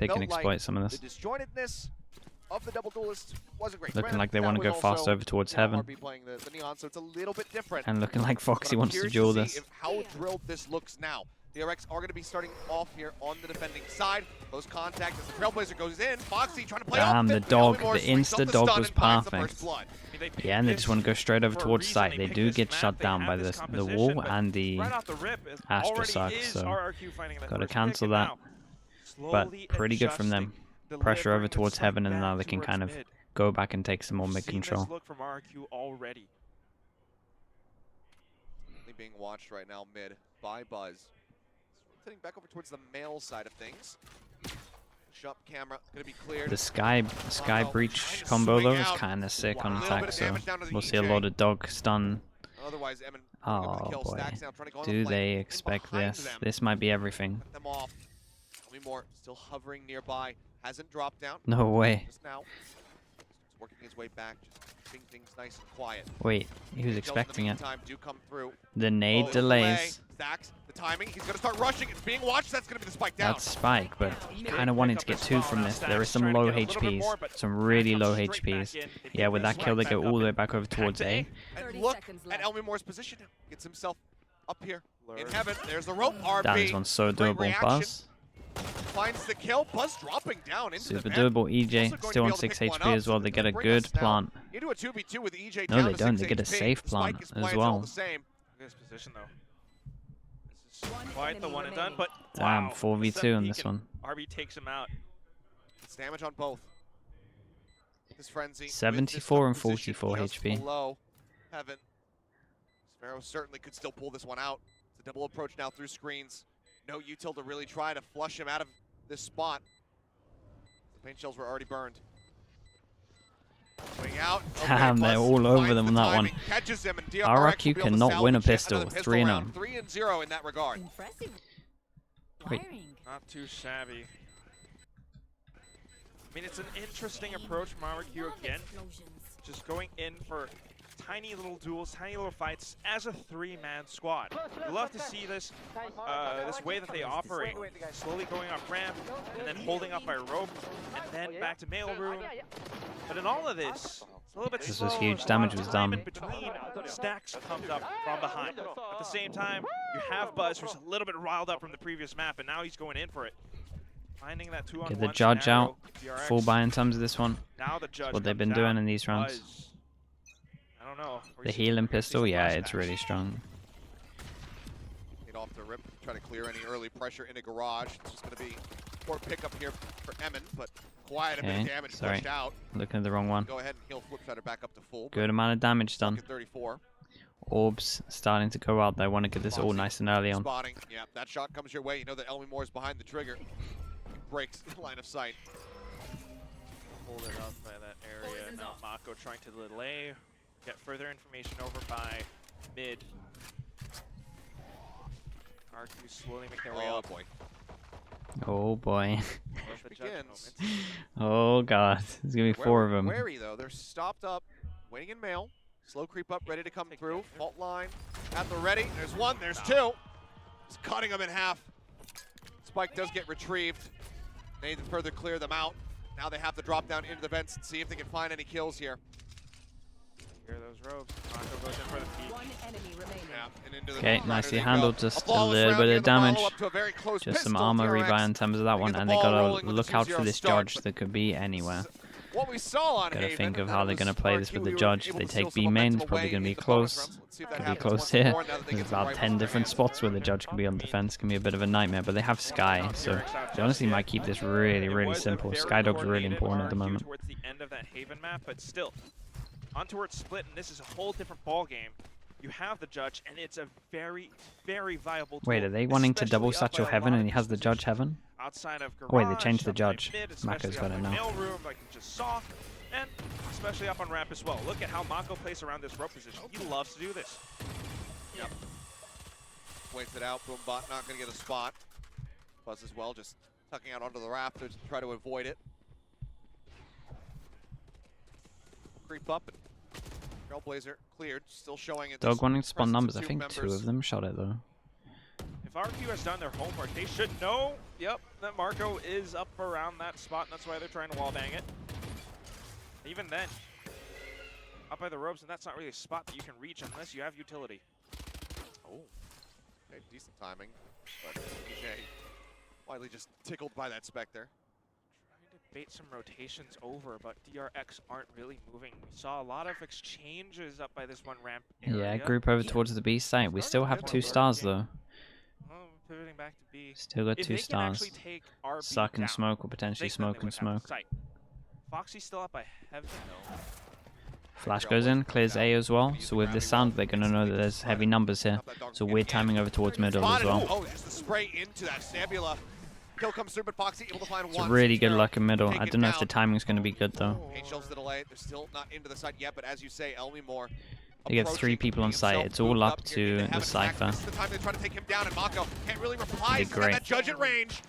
they can exploit some of The this. disjointedness of the double duelist wasn't great. Looking like they want to go fast over towards Heaven. RB playing the Neon, so it's a little bit different. And looking like Foxy wants to curious duel see this. if how drilled this looks now. DRX are going to be starting off here on the defending side. Close contact as the Trailblazer goes in. Foxy trying to play Damn, off the dog, the insta dog was perfect. Yeah, and they just want to go straight over towards site. They do get shut down by the wall and the Astra suck, so gotta cancel that. But pretty good from them. Pressure over towards Heaven, and now they can kind of go back and take some more mid control. Look from RRQ already. Being watched right now mid by Buzz. Sitting back over towards the male side of things. Shop camera gonna be cleared. The Sky Breach combo though is kind of sick on attack, so we'll see a lot of dog stun. Otherwise, Emin Oh boy, do they expect this? This might be everything. Them off. More still hovering nearby. Hasn't dropped down. No way. Just now. Working his way back, just keeping things nice and quiet. Wait, he was expecting it. Do come through. The nade delays. Stacks the timing. He's going to start rushing. It's being watched. That's going to be the spike down. That's spike, but kind of wanting to get two from this. There is some low HPs, some really low HPs. Yeah, with that kill, they go all the way back over towards A. And look at Elmimore's position now. Gets himself up here in Heaven. There's the rope. RB. Damn, this one's so doable. Buzz. Finds the kill. Buzz dropping down into Super the doable. EJ still on 6 HP as well. They get a good plant. Into a 2v2 with EJ No, they don't. They get a safe plant as well. This position though. This is quite the one and done, but Damn, wow, 4v2 on this one. RB takes him out. It's damage on both. This frenzy. 74 and 44 HP. Below Heaven. Sparrow certainly could still pull this one out. It's a double approach now through screens. No util to really try to flush him out of this spot. The paint shells were already burned. Going out. Damn, they're all over them on that one. RRQ cannot win a pistol. 3-0. 3-0 in that regard. Wait. Not too shabby. I mean, it's an interesting approach from RRQ again. Just going in for tiny little duels, tiny little fights as a 3-man squad. You love to see this this way that they operate. Slowly going off ramp, and then holding up by rope, and then back to mail room. But in all of this, it's a little bit This was slow. huge. Damage was done. In between, Stacks comes up from behind. At the same time, you have Buzz, who's a little bit riled up from the previous map, and now he's going in for it. Finding that 2-on-1 Get the judge scenario, out. DRX. Full buy in terms of this one. Now the judge What they've been comes doing out. in these rounds. Buzz. I don't know. The healing pistol, yeah, it's really strong. Get off the rip, try to clear any early pressure in a garage. It's just going to be poor pickup here for Emin, but quite a bit of damage pushed out. Looking at the wrong one. Go ahead and heal flip shutter back up to full. Good amount of damage done. 34. Orbs starting to go out. They want to get this all nice and early on. Spotting. Yeah, that shot comes your way. You know that Elmimore is behind the trigger. Breaks the line of sight. Hold it up by that area. Now Mako trying to delay. Get further information over by mid. RQ slowly make their way up. Boy. Oh boy. Begins. Oh god. There's gonna be 4 of them. Wary though. They're stopped up, waiting in mail. Slow creep up, ready to come through. Fault line at the ready. There's one. There's two. He's cutting them in half. Spike does get retrieved. They need to further clear them out. Now they have to drop down into the vents and see if they can find any kills here. Here are those ropes. Mako goes in for the peek. One enemy remaining. Yeah, and into the Okay, corner nicely they handled. go. Just a flawless little round bit here, of the follow damage. up to a very close Just some pistol. armor DRX rebuy in terms of that one, get the and they ball gotta rolling with look the out for 2-0 this start, judge but that could be anywhere. What we saw on Gotta Haven, think of and how that they're gonna was play this RQ, with the we were judge. able They to steal take some B main, momentum it's probably away gonna be in the bonus close. rounds. Let's see if that Could be happens close once here. more now that they There's get some about rifles 10 in their different hands. spots where the judge can be on defense. Can be a bit of a nightmare, but they have Sky, so they honestly might keep this really, really simple. Skydog's really important at the moment. Towards the end of that Haven map, but still, on towards Split, and this is a whole different ball game. You have the judge, and it's a very, very viable tool. Wait, are they wanting to double especially up by satchel a Heaven lot and of he has the these judge Heaven? outside of garage, Oh, wait, they changed the up by judge. mid, Mako's especially got up it by now. mail room, like you just saw, and especially up on ramp as well. Look at how Mako plays around this rope position. He loves to do this. Yep. Waits it out. Boombot not going to get a spot. Buzz as well, just tucking out onto the rafters to try to avoid it. Creep up. And Trailblazer cleared, still showing it. Dog wanting to spawn numbers. I think 2 of them shot it though. If RQ has done their homework, they should know Yep, that Marco is up around that spot, and that's why they're trying to wallbang it. Even then, up by the ropes, and that's not really a spot that you can reach unless you have utility. Oh, okay, decent timing, but EJ widely just tickled by that Spectre. Trying to bait some rotations over, but DRX aren't really moving. We saw a lot of exchanges up by this one ramp area. Yeah, group over towards the B site. We still have 2 stars though. Oh, pivoting back to B. Still got 2 stars. Suck and down, smoke, or potentially smoke and smoke. Foxy's still up by heaven though. Flash goes in, clears A as well. So with this sound, they're going to know that there's heavy numbers here. So we're timing over towards middle as well. Oh, just the spray into that Nebula. Kill comes through, but Foxy able to find one. It's really good luck in middle. I don't know if the timing's going to be good though. Shells the delay. They're still not into the site yet, but as you say, Elmi Moore. They get 3 people on site. It's all up to the Cypher. This is the time they try to take him down, and Mako can't really reply. Did great. That judge at range.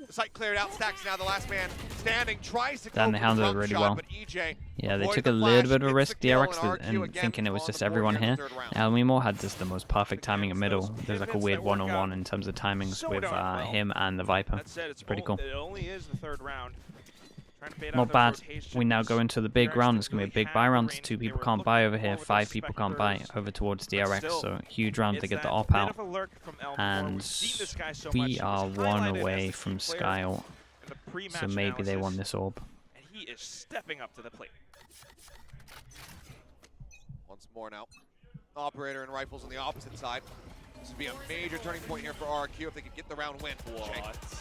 The site cleared out. Stacks now the last man standing. Tries to Then go they for the handled it jump really shot, well. but EJ Yeah, they avoids took a the little flash, bit of a gets risk, the kill, DRX, RRQ and again thinking it was on just the board everyone in here. the third round. Elmimore had just the most perfect timing in middle. There's like a weird one-on-one in terms of timings with him and the Viper. It's Pretty cool. It only is the third round. Not bad. We now go into the big round. It's going to be a big buy round. 2 people can't buy over here. 5 people can't buy over towards DRX. So huge round to get the op out. And we are 1 away from Sky ult. So maybe they won this orb. And he is stepping up to the plate. Once more now. Operator and rifles on the opposite side. This would be a major turning point here for RRQ if they could get the round win.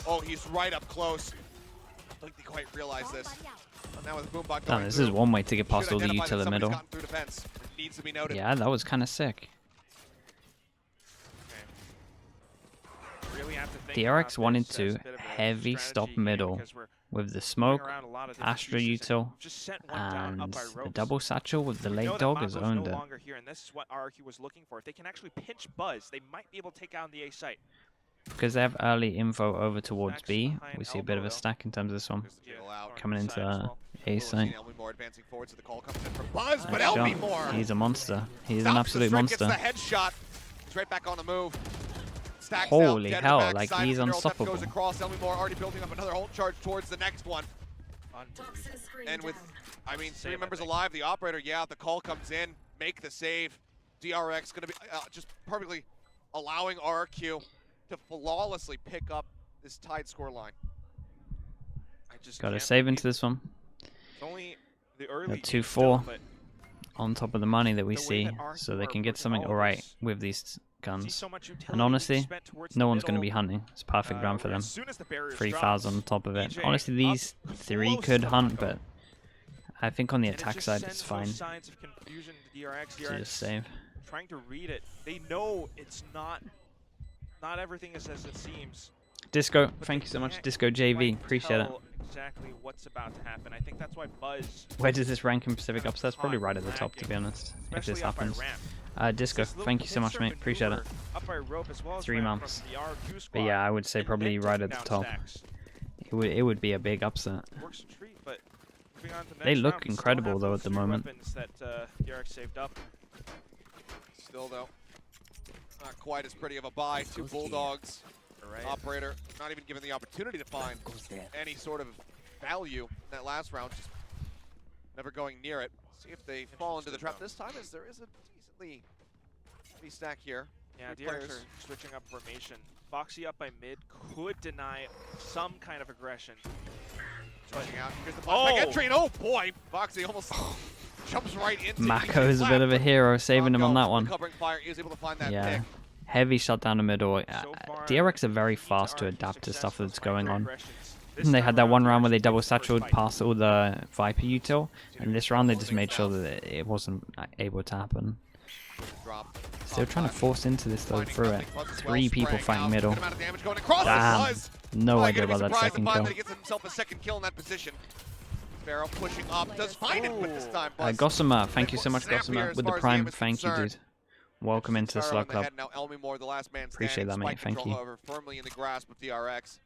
Oh, he's right up close. I don't think they quite realize this. But now with Boombot going This is one way to get past all the should identify util that in middle. somebody's gotten through defense. It needs to be noted. Yeah, that was kind of sick. Really have to think DRX about wanted this as to a bit of a heavy stop strategy here middle because we're with the moving smoke, around a lot of different Astra fuses util, just sent one down up and by the ropes. double satchel with the We late know that dog has Mako's owned no it. longer here, and this is what RRQ was looking for. If they can actually pinch Buzz, they might be able to take down the A site. Because they have early info over towards Stacks B, behind we see a bit of a elbow, stack in terms of this one. There's the kill out. Coming into Side as well. A site. Elmi Moore advancing forward, so the call comes in from Buzz, but Nice Elmi shot. Moore He's a monster. He's an stops the absolute streak, monster. Gets the headshot. He's right back on the move. Stacks Holy out, dead hell, to the like, backside. he's The neural depth unstoppable. goes across. Elmi Moore already building up another ult charge towards the next one. And with, I mean, 3 members alive, the operator, yeah, the call comes in, make the save. DRX going to be just perfectly allowing RRQ to flawlessly pick up this tied score line. Got to save into this one. Only the early Got 2-4 on top of the money that we see, so they can get something alright with these guns. And honestly, no one's going to be hunting. It's a perfect round for them. 3,000 on top of it. Honestly, these 3 could hunt, but I think on the attack side it's fine to just save. Trying to read it. They know it's not everything is as it seems. Disco, thank you so much. Disco JV, appreciate it. Exactly what's about to happen. I think that's why Buzz. Where does this rank in Pacific Upstairs? Probably right at the top, to be honest, if this happens. Disco, thank you so much, mate. Appreciate it. 3 months. But yeah, I would say probably right at the top. It would be a big upset. They look incredible though at the moment. Still though, not quite as pretty of a buy. 2 Bulldogs. Operator not even given the opportunity to find any sort of value in that last round, just never going near it. See if they fall into the trap this time, as there is a decently heavy stack here. Yeah, DRX are switching up formation. Foxy up by mid could deny some kind of aggression. Switching out. Here's the flashback entry, and oh boy, Foxy almost jumps right into Mako is a bit of a hero, saving him on that one. Covering fire, he was able to find that Yeah. pick. Heavy shot down the middle. DRX are very fast to adapt to stuff that's going on. They had that one round where they double satcheled past all the Viper util, and this round they just made sure that it wasn't able to happen. So they're trying to force into this though through it. 3 people fighting middle. Damn. No idea about that second kill. He gets himself a second kill in that position. Sparrow pushing up, does find it, but this time Gossamer, thank you so much, Gossamer, with the prime. Thank you, dude. Welcome into the Slug Club. Now Elmi Moore, the last man Appreciate that, mate. Thank you. However, firmly in the grasp of DRX.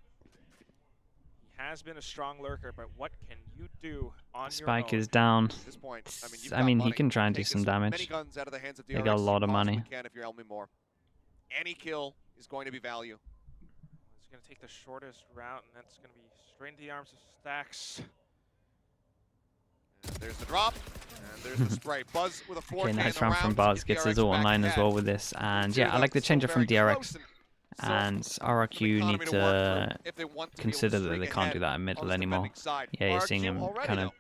He has been a strong lurker, but what can you do on Spike your own? is down. At this point, I mean, he can try and do some damage. They got a lot of money. If you're Elmi Moore, any kill is going to be value. going to take the shortest route, and that's going to be straight into the arms of Stacks. And there's the drop, and there's the spray. Buzz with a 4K Okay, nice in the round from Buzz. Gets his ult online as well with this. And yeah, I like the changer from DRX. And RRQ need to consider that they can't do that in middle anymore. Yeah, you're seeing him kind of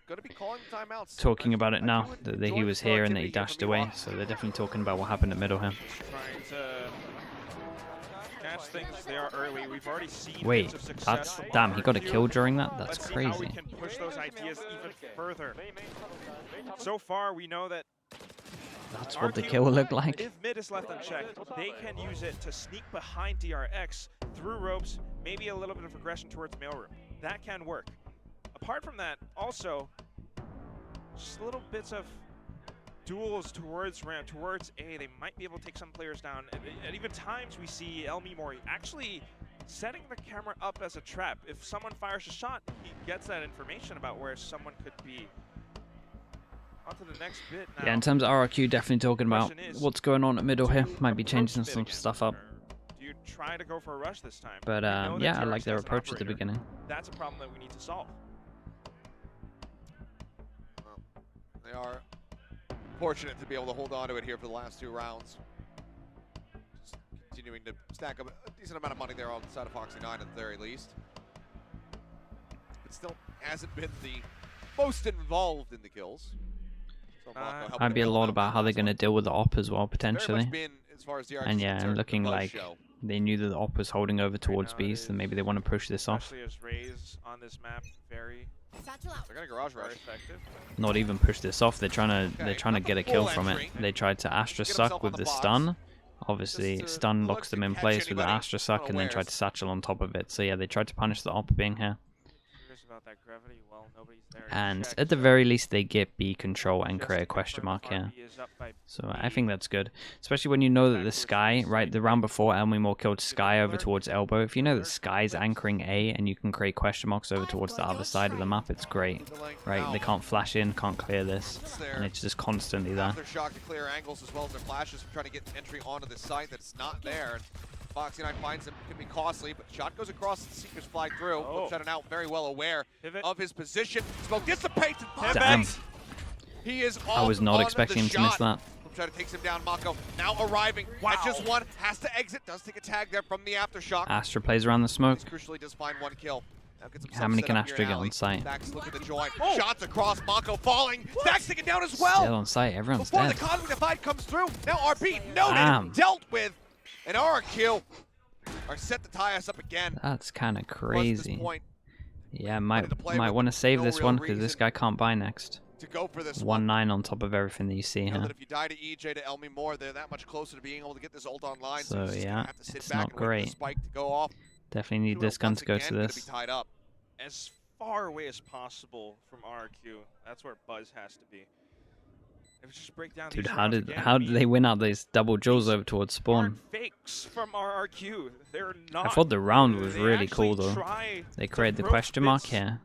talking about it now, that he was here and that he dashed away. So they're definitely talking about what happened at middle here. Trying to catch things there early. We've already seen Wait, that's... Damn, he got a kill during that? That's Let's see how we crazy. can push those ideas even further. So far, we know that That's what the kill looked like. if mid is left unchecked, they can use it to sneak behind DRX through ropes, maybe a little bit of aggression towards mailroom. That can work. Apart from that, also, just little bits of duels towards ramp, towards A. They might be able to take some players down. And even times we see Elmi Mori actually setting the camera up as a trap. If someone fires a shot, he gets that information about where someone could be. On to the next bit now. Yeah, in terms of RRQ, definitely talking about what's going on at middle here. Might be changing some stuff up. Do you try to go for a rush this time? But yeah, I like their approach at the beginning. That's a problem that we need to solve. Well, they are fortunate to be able to hold on to it here for the last 2 rounds. Just continuing to stack up a decent amount of money there on the side of Foxy 9 at the very least. But still hasn't been the most involved in the kills. Might be a lot about how they're going to deal with the op as well, potentially. And yeah, looking like they knew that the op was holding over towards B, so maybe they want to push this off. Especially as Raze on this map, very they're gonna garage rush. effective. Not even push this off. They're trying to get a kill from it. They tried to Astra suck with the stun. Obviously, stun locks them in place with the Astra suck, and then tried to satchel on top of it. So yeah, they tried to punish the op being here. About that gravity, well, nobody's there And at the very least, they get B control and create a question mark here. So I think that's good. Especially when you know that the Sky, right, the round before, Elmi Moore killed Sky over towards Elbow. If you know that Sky's anchoring A and you can create question marks over towards the other side of the map, it's great, right? They can't flash in, can't clear this, and it's just constantly there. Aftershock to clear angles as well as their flashes from trying to get entry onto this site that's not there. Foxy 9 finds him, can be costly, but shot goes across and Seekers fly through. Shutting out, very well aware of his position. Smoke dissipates and Damn. He is I was not expecting him to miss that. Try to take him down. Mako now arriving at just 1, has to exit, does take a tag there from the Aftershock. Astra plays around the smoke. Crucially does find 1 kill. How many can Astra get on site? Stacks look at the joint. Shots across, Mako falling. Stacks taken down as well. Still on site, everyone's Before dead. the Cosmic Divide comes through, now RP noted, dealt with, and RRQ are set to tie us up again. That's kind of crazy. Yeah, might want to save this one because this guy can't buy next. To go for this 1-9 on top of everything that you see here. That if you die to EJ to Elmi Moore, they're that much closer to being able to get this ult online. So yeah, have to sit it's back not and wait for the great. spike to go off. Definitely need this gun to go to this. Be tied up. As far away as possible from RRQ. That's where Buzz has to be. If just break down Dude, these how did they win out those double jewels over towards spawn? Fakes from RRQ. They're not. I thought the round was really cool though. They created the question mark here.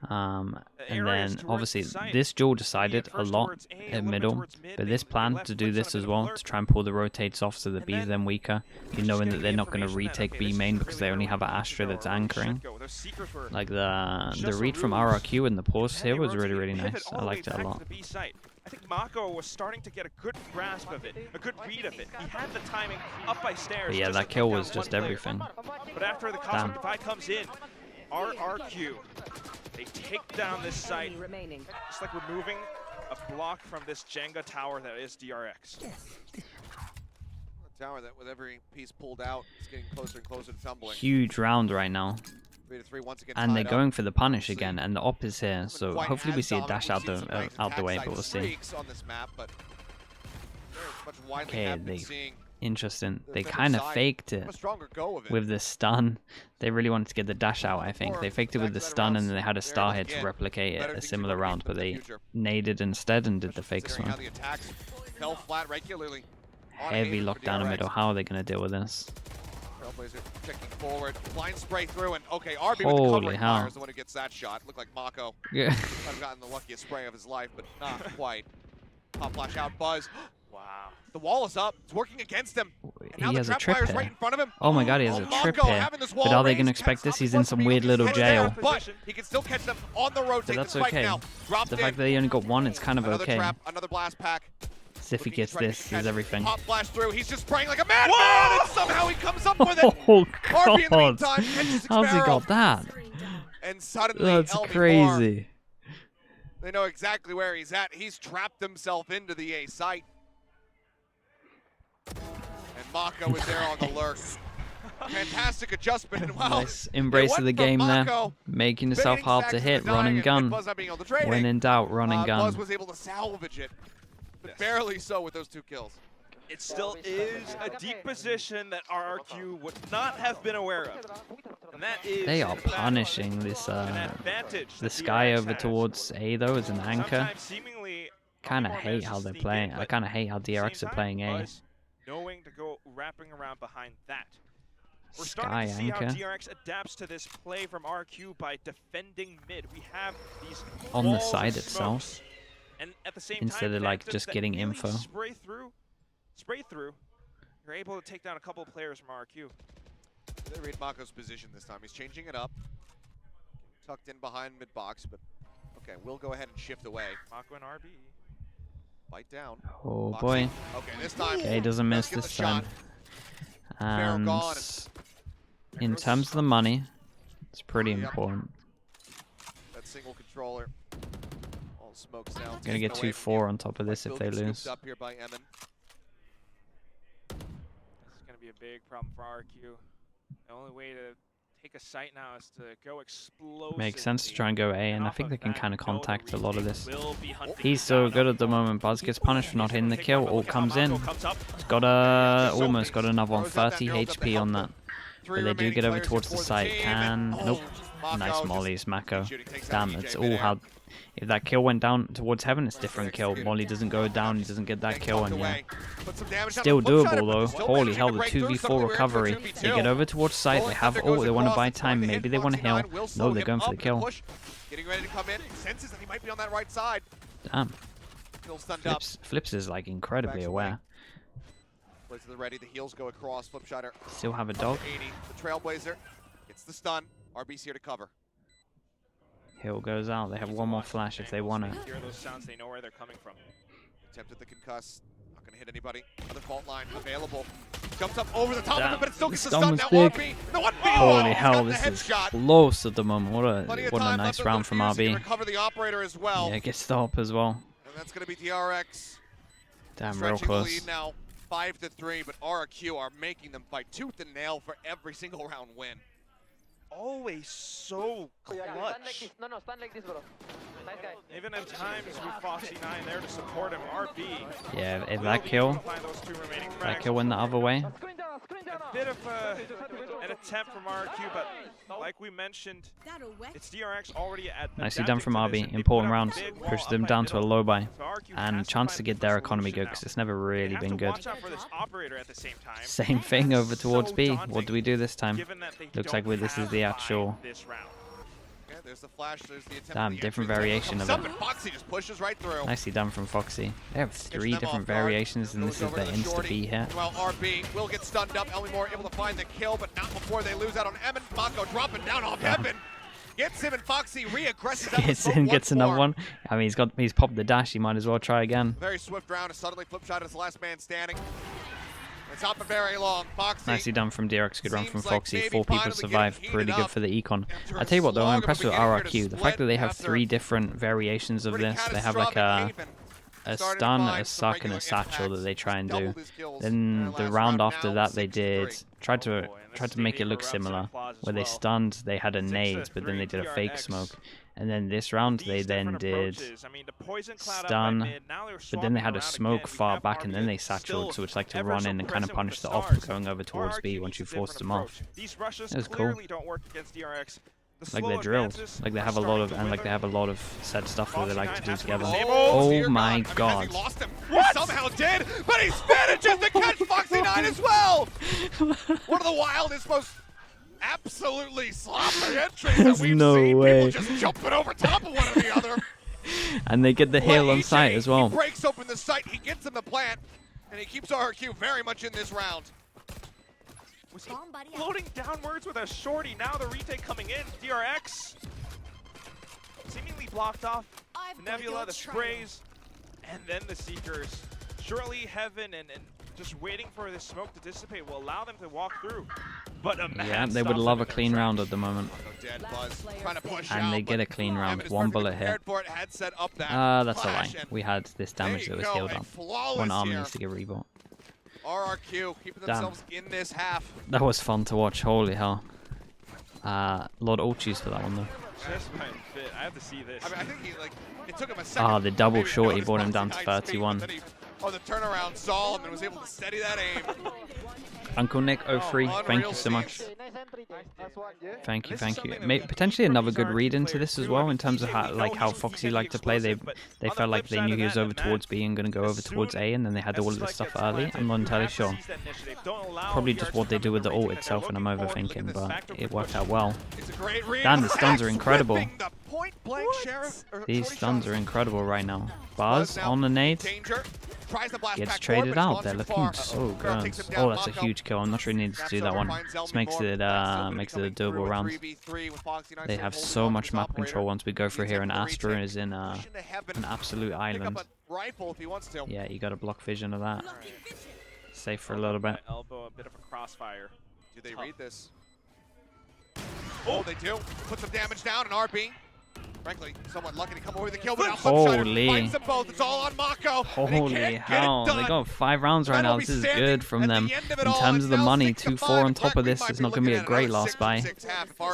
And then obviously this duel decided a lot at middle, but this plan to do this as well, to try and pull the rotates off so the B's then weaker, you knowing that they're not going to retake B main because they only have an Astra that's anchoring. Like the read from RRQ and the pause here was really nice. I liked it a lot. I think Mako was starting to get a good grasp of it, a good read of it. He had the timing up by stairs. But yeah, that kill was just everything. But after the Cosmic Divide comes in, RRQ, they take down this site, just like removing a block from this Jenga tower that is DRX. A tower that with every piece pulled out is getting closer and closer to tumbling. Huge round right now. 3-3 once again. And they're going for the punish again, and the op is here, so hopefully we see a dash out the way, but we'll see. Okay, interesting. They kind of faked it with the stun. They really wanted to get the dash out, I think. They faked it with the stun, and then they had a star hit to replicate it, a similar round, but they naded instead and did the fake swing. Heavy lockdown in middle. How are they going to deal with this? Checking forward, blind spray through, and okay, RB with the Holy covering hell. fire is the one who gets that shot. Looked like Mako. Yeah. I've gotten the luckiest spray of his life, but not quite. Pop flash out, Buzz. Wow. Wow. The wall is up. It's working against him. And now He the has a trap trip fire's here. right in front of him. Oh my god, he has a trip Mako here. having this But wall are they going to raised. expect Can't this? stop He's the in Spike some from weird being little headed jail. down, But he can still catch them on the rotate. But that's Spike okay. now. Dropped The in. fact that he only got one, it's kind of Another okay. trap, another blast pack. As if he Looking gets to try to this, catch is everything. Pop flash through. He's just spraying like a madman, and somehow he comes up with it. Oh RB in the god. meantime catches How's he Xmarrow. got that? And suddenly, That's LB4, crazy. they know exactly where he's at. He's trapped himself into the A site. And Mako was there on the lurk. Fantastic adjustment. And wow, Nice embrace of the game there. Making yourself hard to hit. Run and gun. When in doubt, run and gun. Buzz was able to salvage it, but barely so with those 2 kills. It still is a deep position that RRQ would not have been aware of. And that is They are punishing this advantage this guy over towards A though as an anchor. Seemingly Kind of hate how they're playing. I kind of hate how DRX are playing A. Knowing to go wrapping around behind that. We're Sky starting to see anchor. how DRX adapts to this play from RQ by defending mid. We have these On the walls of side smokes, itself. and at the same Instead time, of, like, phantoms just that getting really info. Spray through. You're able to take down a couple of players from RQ. They read Mako's position this time. He's changing it up. Tucked in behind mid box, but okay, we'll go ahead and shift away. Mako and RB. Bite down. Oh Boxing. boy. Okay, this time. Okay, doesn't miss get the this time. shot. And gone. in terms of the money, it's pretty Yep. important. That single controller. All smokes down. Gonna get 2-4 on top of this if they Bill gets lose. scooped up here by Emin. This is going to be a big problem for RQ. The only way to take a site now is to go explosive. Makes sense to try and go A, and I off think they of can that, kind of know the contact a lot of this. retake will be hunting He's him so down. good at the moment. Buzz gets punished for not hitting the kill. All comes in. Comes up. He's got almost got another one. 30 HP on that. But they do get over towards the site. Nope. Nice mollies, Mako. Damn, it's all how. If that kill went down towards heaven, it's different kill. Molly doesn't go down, he doesn't get that kill, and yeah. Still doable though. Holy hell, the 2v4 recovery. They get over towards site, they have ult, they want to buy time, maybe they want to heal. No, they're going for the kill. Getting ready to come in, senses that he might be on that right side. Damn. Still stunned up. Flips is like incredibly aware. Plays to the ready, the heels go across, flip shutter. Still have a dog. 80, the Trailblazer gets the stun. RB's here to cover. Heal goes out, they have one more flash if they want it. Hear those sounds, they know where they're coming from. Attempted the concuss, not gonna hit anybody. Other fault line available. Jumps up over the top of Damn, it, but it still the gets the stun stun. was Now big. RB, the 1v1. Holy He's hell, got the this is headshot. close at the moment. Plenty of What a time nice left of round from Fuse. He can RB. recover the operator as well. Yeah, get stop as well. And that's gonna be DRX. Damn, real Stretching the close. lead now, 5-3, but RRQ are making them fight tooth and nail for every single round win. Always so clutch. Even at times with Foxy 9 there to support him, RB. Yeah, if will that be kill, able to find those 2 remaining that frags. kill went the other way. A bit of an attempt from RQ, but like we mentioned, it's DRX already at. Nicely done from adapting to RB. this, and they Important put up a rounds. big wall Push up them by down to a middle. low buy. So RQ And has to chance find to a get their different economy good solution because now. it's never They really have been to good. watch out for this operator at the same time. Same thing over towards So B. daunting, What do we do this time? given that they Looks don't like this is have the buy actual. this round. Okay, there's the flash, there's the attempt. Damn, at the different entry. variation Comes of up it. and Foxy just pushes right through. Nicely done from Foxy. They have 3 them different off guard. variations, and Goes this is over the to the insta shorty. B here. Well, RB will get stunned up. Elmore able to find the kill, but not before they lose out on Emin. Mako dropping down off Emin. Gets him, and Foxy re-aggresses. Gets in, gets another one. I mean, he's popped the dash. He might as well try again. Very swift round. A suddenly flip shot as the last man standing. It's not for very long. Foxy. Nicely done from DRX. Good run from Seems like Foxy. maybe 4 people finally survived. getting Pretty heated good up for the econ. after I tell you what, though, I'm a impressed with slog of RRQ. The beginning fact that they here to have split 3 different variations of Pretty this. They have like catastrophic a haven. Starting to stun, find a some suck, and a regular satchel impacts. that they try and do. Doubled his kills in Then their the last round round. after Now that, they 6-3. did tried Oh, to and make it this look Stevie similar. erupts in claws as Where they well. stunned, they had a 6-3 nade, but then they did a fake DRX. smoke. And then this round, they These then different did approaches. I mean, the poison cloud out by stun, mid, now they're but then they swapping had a around smoke again. We far have back, and then they RB satcheled, still so it's like to ever run so in and kind of present punish with the the off stars. going over towards B RRQ once you needs a forced them different off. approach. These rushes That was cool. clearly don't work against DRX. The Like slow they're drilled, advances like they are have a lot of, starting to and like they wither. have a lot of said stuff that they like to do together. Oh, dear Oh my I mean, god. has he lost him? What? He somehow did, but he manages to catch Foxy 9 as well. One of the wildest, most absolutely sloppy entries that There's we've no seen. way. People just jumping over top of one or the other. And they get the heal on site as well. He breaks open the site. He gets him the plant. And he keeps RRQ very much in this round. Was he floating downwards with a shorty? Now the retake coming in. DRX seemingly blocked off. Nebula, the sprays, and then the Seekers. Surely Heaven and just waiting for this smoke to dissipate will allow them to walk through. But yeah, they would love a clean round at the moment. And they get a clean round. One bullet hit. That's a lie. We had this damage that was healed up. One army needs to get rebought. RRQ keeping themselves in this half. That was fun to watch. Holy hell. Lord Ulchi's for that one though. Just my fit. I have to see this. I mean, I think he, like, it took him a second. The double short, he brought him down to 31. The turnaround saw him and was able to steady that aim. Uncle Nick 03, thank you so much. Thank you, thank you. Potentially another good read into this as well in terms of how Foxy liked to play. They felt like they knew he was over towards B and going to go over towards A, and then they had all of this stuff early. I'm not entirely sure. Probably just what they do with the ult itself, and I'm overthinking, but it worked out well. Damn, the stuns are incredible. These stuns are incredible right now. Bars on the nade. Gets traded out. They're looking so good. Oh, that's a huge kill. I'm not sure he needs to do that one. This makes it a doable round. They have so much map control once we go through here, and Astra is in an absolute island. Yeah, you got to block vision of that. Safe for a little bit. Elbow, a bit of a crossfire. Do they read this? Oh, they do. Put some damage down, and RB. Frankly, somewhat lucky to come away with the kill, but holy. finds them both. It's all on Mako. Holy hell. They got 5 rounds right now. This is good from them. In terms of the money, 2-4 on top of this is not going to be a great last buy. It's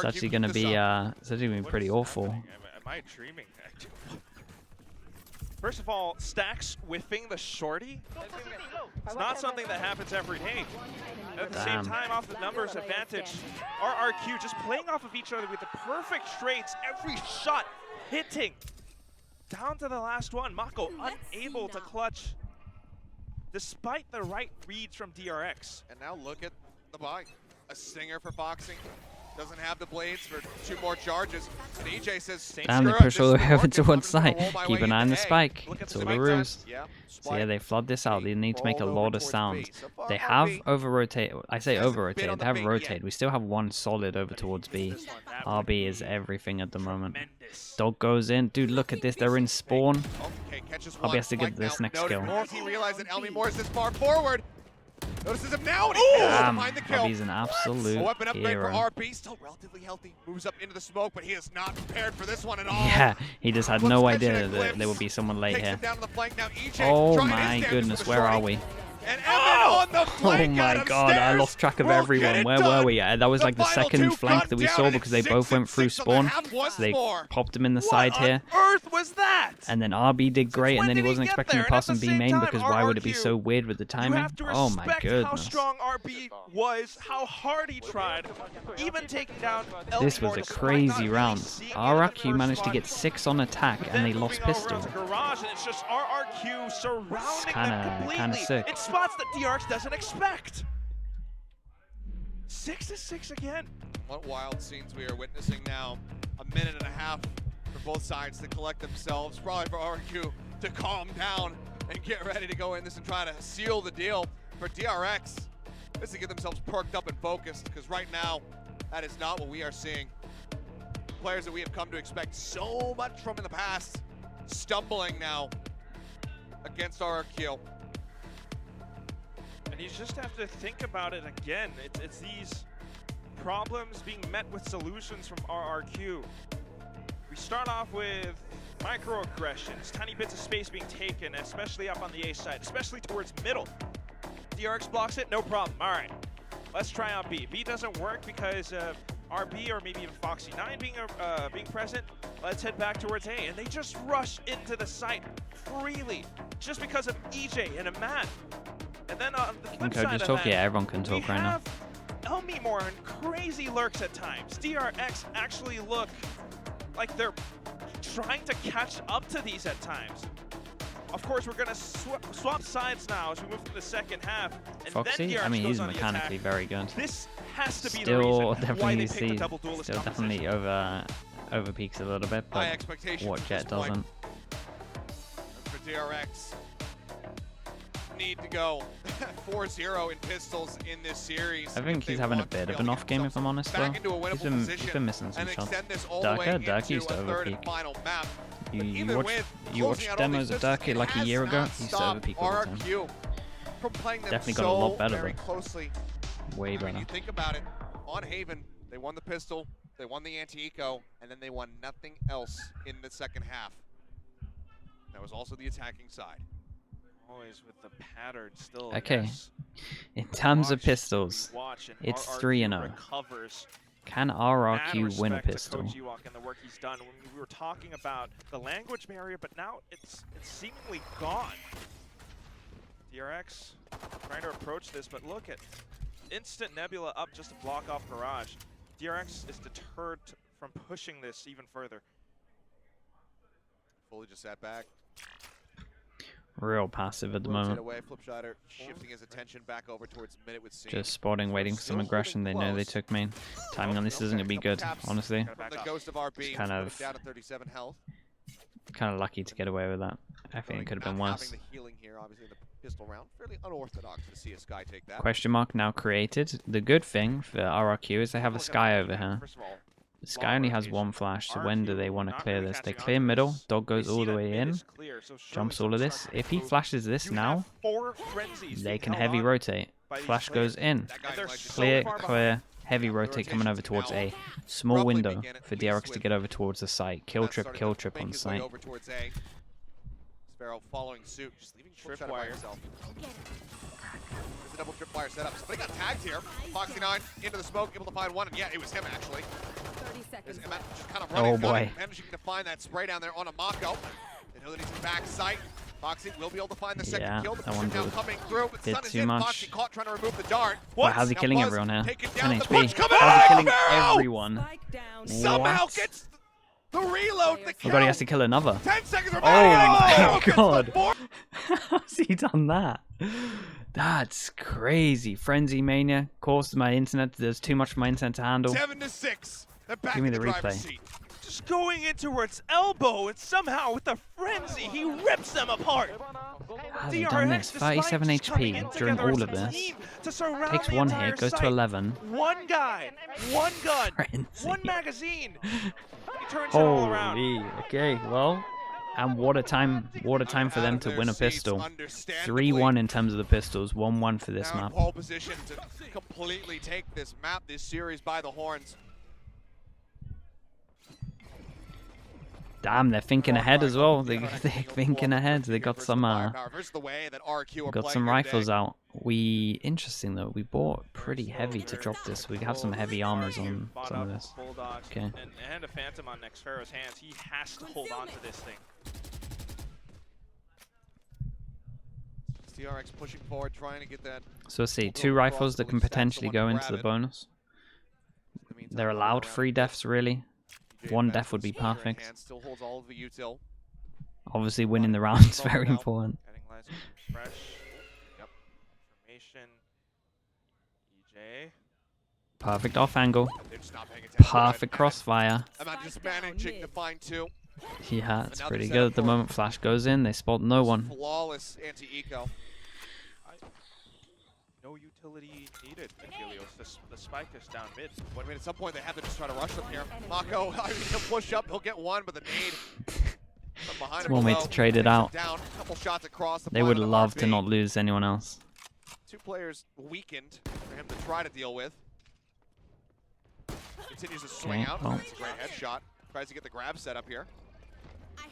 actually going to be pretty awful. Am I dreaming? First of all, Stacks whiffing the shorty. It's not something that happens every day. At the same time, off the numbers advantage, RRQ just playing off of each other with the perfect straights, every shot hitting. Down to the last one, Mako unable to clutch despite the right reads from DRX. And now look at the buy. A stinger for Foxing. Doesn't have the blades for 2 more charges. And EJ says, damn, they push all the way over to one side. Keep an eye on the spike. It's all the ruse. So yeah, they flood this out. They need to make a lot of sound. They have over-rotated. I say over-rotated. They have rotated. We still have one solid over towards B. RB is everything at the moment. Dog goes in. Dude, look at this. They're in spawn. RB has to get this next kill. He realized that Elmi Moore is this far forward. Notices him now, and he damn, find the kill. RB's an absolute weapon upgrade hero. for RB, still relatively healthy. Moves up into the smoke, but he is not prepared for this one at all. Yeah, he just had no idea that there would be someone late here. Oh my goodness, where are we? Oh my god, I lost track of everyone. Where were we? That was like the second flank that we saw because they both went through spawn. So they popped him in the side here. Earth was that? And then RB did great, and then he wasn't expecting to pass on B main because why would it be so weird with the timing? Oh my goodness. How strong RB was, how hard he tried, even taking down this was a crazy round. RRQ managed to get 6 on attack, and they lost pistol. It's just RRQ surrounding them completely. Kinda sick. It's spots that DRX doesn't expect. 6-6 again. What wild scenes we are witnessing now. A minute and a half for both sides to collect themselves. Probably for RRQ to calm down and get ready to go in this and try to seal the deal. For DRX, this is to get themselves perked up and focused, because right now, that is not what we are seeing. Players that we have come to expect so much from in the past, stumbling now against RRQ. And you just have to think about it again. It's these problems being met with solutions from RRQ. We start off with microaggressions, tiny bits of space being taken, especially up on the A side, especially towards middle. DRX blocks it, no problem. All right, let's try out B. B doesn't work because of RB or maybe even Foxy9 being present. Let's head back towards A, and they just rush into the site freely just because of EJ and Amat. And then on the flip side of that, yeah, everyone can talk right now. Elmi Moore and crazy lurks at times. DRX actually look like they're trying to catch up to these at times. Of course, we're going to swap sides now as we move to the second half. And Foxy, then DRX I mean, he's goes on mechanically very good. This has to be Still the reason why they definitely picked the double duelist still definitely over peaks a little bit, but what Jet doesn't. For DRX, need to go 4-0 in pistols in this series. I think he's having a bit of an off game, if I'm honest, though. He's been missing some shots. Dirk used to overpeak. You watched demos of Dirk like a year ago, he used to overpeak all the time. Definitely got a lot better, but way better. When you think about it, on Haven, they won the pistol, they won the anti-eco, and then they won nothing else in the second half. That was also the attacking side. Always with the pattern still. Okay, in terms of pistols, it's 3-0. Can RRQ win a pistol? And the work he's done. When we were talking about the language barrier, but now it's seemingly gone. DRX trying to approach this, but look at instant Nebula up just to block off Garage. DRX is deterred from pushing this even further. Fully just sat back. Real passive at the moment. Shifting his attention back over towards mid with just spotting, waiting for some aggression. They know they took main. Timing on this isn't going to be good, honestly. Just kind of lucky to get away with that. I think it could have been worse. Question mark now created. The good thing for RRQ is they have a Sky over here. The Sky only has one flash, so when do they want to clear this? They clear middle, Dog goes all the way in, jumps all of this. If he flashes this now, they can heavy rotate. Flash goes in. Clear, clear, heavy rotate coming over towards A. Small window for DRX to get over towards the site. Kill trip on site. Sparrow following suit, just leaving Tripwire himself. There's a double Tripwire setup. But he got tagged here. Foxy9 into the smoke, able to find one, and yeah, it was him actually. 30 seconds. Just kind of running, managing to find that spray down there on a Mako. They know that he's in back sight. Foxy will be able to find the second kill. The now coming through, but the sun is in. Foxy caught trying to remove the dart. Wow, how's he killing everyone here? 10 HP. How's he killing everyone? Somehow gets the reload, the kill. Oh god, he has to kill another. 10 seconds remaining. Oh my god. How's he done that? That's crazy. Frenzy Mania. Of course, my internet. There's too much for my internet to handle. 7-6. Give me the replay. Just going in towards elbow, and somehow with the frenzy, he rips them apart. How's he done this? 37 HP during all of this. Takes one hit, goes to 11. One guy, one gun, Frenzy. one magazine. He turns it all around. Okay, well, and what a time for them to win a pistol. 3-1 in terms of the pistols, 1-1 for this map. Pole position to completely take this map, this series by the horns. Damn, they're thinking ahead as well. They're thinking ahead. They got some rifles out. Interesting though. We bought pretty heavy to drop this. We have some heavy armors on some of this. Okay. And a Phantom on Nexfero's hands. He has to hold on to this thing. DRX pushing forward, trying to get that. So let's see, 2 rifles that can potentially go into the bonus. They're allowed 3 deaths really. 1 death would be perfect. Obviously winning the round is very important. Perfect off angle. Perfect crossfire. Yeah, it's pretty good at the moment. Flash goes in, they spot no one. Flawless anti-eco. No utility needed, Helios. The spike is down mid. Well, I mean, at some point they have to just try to rush them here. Mako, he'll push up, he'll get one, but the nade from behind him. One way to trade it out. Down, couple shots across they would love to not lose anyone else. 2 players weakened for him to try to deal with. Continues to swing out. That's a great headshot. Tries to get the grab set up here.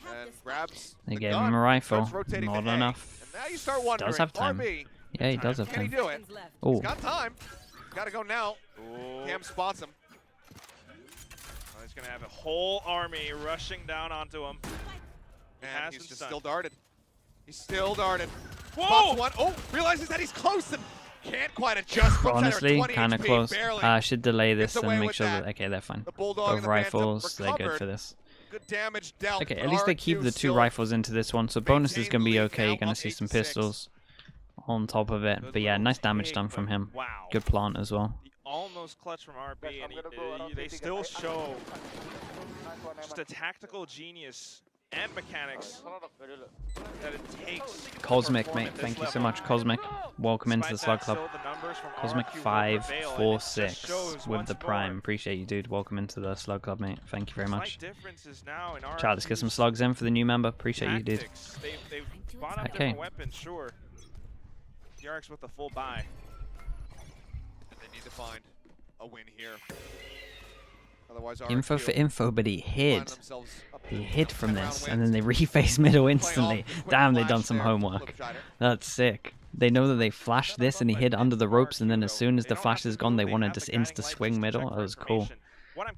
And grabs. They gave him a rifle. Not enough. And now you start wondering, does have time. RB, yeah, he does have can time. he do it? Oh. He's got time. Gotta go now. Cam spots him. Oh, he's gonna have a whole army rushing down onto him. And he's just still darted. He's still darted. Whoa! One. Oh, realizes that he's close and can't quite adjust. Honestly, kind of close. I should delay this and make sure that. Okay, they're fine. Both rifles, they're good for this. Good damage dealt. Okay, at least they keep the 2 rifles into this one, so bonus is going to be okay. You're going to see some pistols on top of it. But yeah, nice damage done from him. Wow. Good plant as well. Almost clutch from RB, and they still show just a tactical genius and mechanics that it takes. Cosmic, mate. Thank you so much, Cosmic. Welcome into the Slug Club. Cosmic 546 with the Prime. Appreciate you, dude. Welcome into the Slug Club, mate. Thank you very much. Chat, let's get some slugs in for the new member. Appreciate you, dude. They've bought up different weapons, sure. DRX with the full buy. And they need to find a win here. Otherwise, info for info, but he hid. He hid from this, and then they reface middle instantly. Damn, they done some homework. That's sick. They know that they flashed this, and he hid under the ropes, and then as soon as the flash is gone, they wanted to insta-swing middle. That was cool. What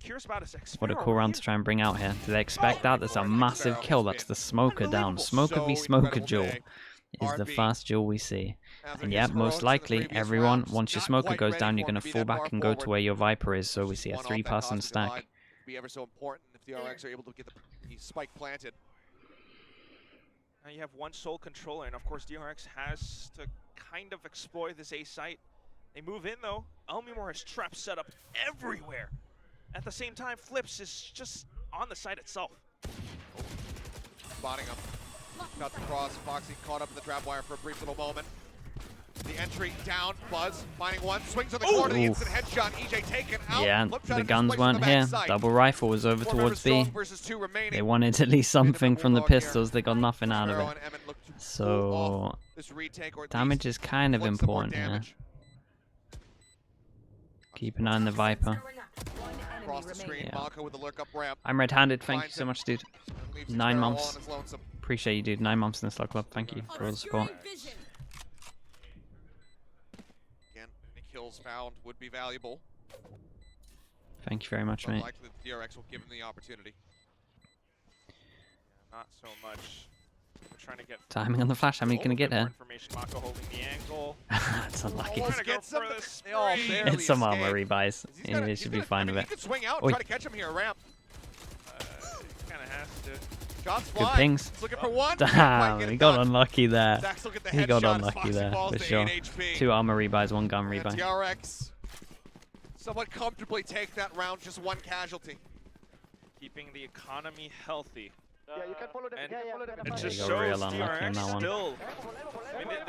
a cool round to try and bring out here. Do they expect that? That's a massive kill. That's the Smoker down. Smoker v Smoker duel is the first duel we see. And yeah, most likely, everyone, once your Smoker goes down, you're going to fall back and go to where your Viper is, so we see a 3-person stack. Be ever so important if the DRX are able to get the spike planted. Now you have one sole controller, and of course DRX has to kind of exploit this A site. They move in though. Elmimore has traps set up everywhere. At the same time, Flips is just on the site itself. Spotting him. Got the cross. Foxy caught up in the trap wire for a brief little moment. The entry down. Buzz finding one. Swings on the corner. The instant headshot. EJ taken out. Yeah, the guns weren't here. Double rifle was over towards B. They wanted at least something from the pistols. They got nothing out of it. So damage is kind of important here. Keep an eye on the Viper. Yeah. I'm red-handed. Thank you so much, dude. 9 months. Appreciate you, dude. 9 months in the Slug Club. Thank you for all the support. Again, any kills found would be valuable. Thank you very much, mate. Likely the DRX will give him the opportunity. Not so much. We're trying to get timing on the flash. How many can I get here? Mako holding the angle. That's unlucky. It's some armor rebuys. Yeah, he should be fine with it. He could swing out and try to catch him here, ramp. Kind of has to. Good pings. Looking for one. Damn, he got unlucky there. He got unlucky there, for sure. 2 armor rebuys, 1 gun rebuy. DRX somewhat comfortably take that round, just 1 casualty. Keeping the economy healthy. Yeah, you can follow them. It just shows DRX still. I mean,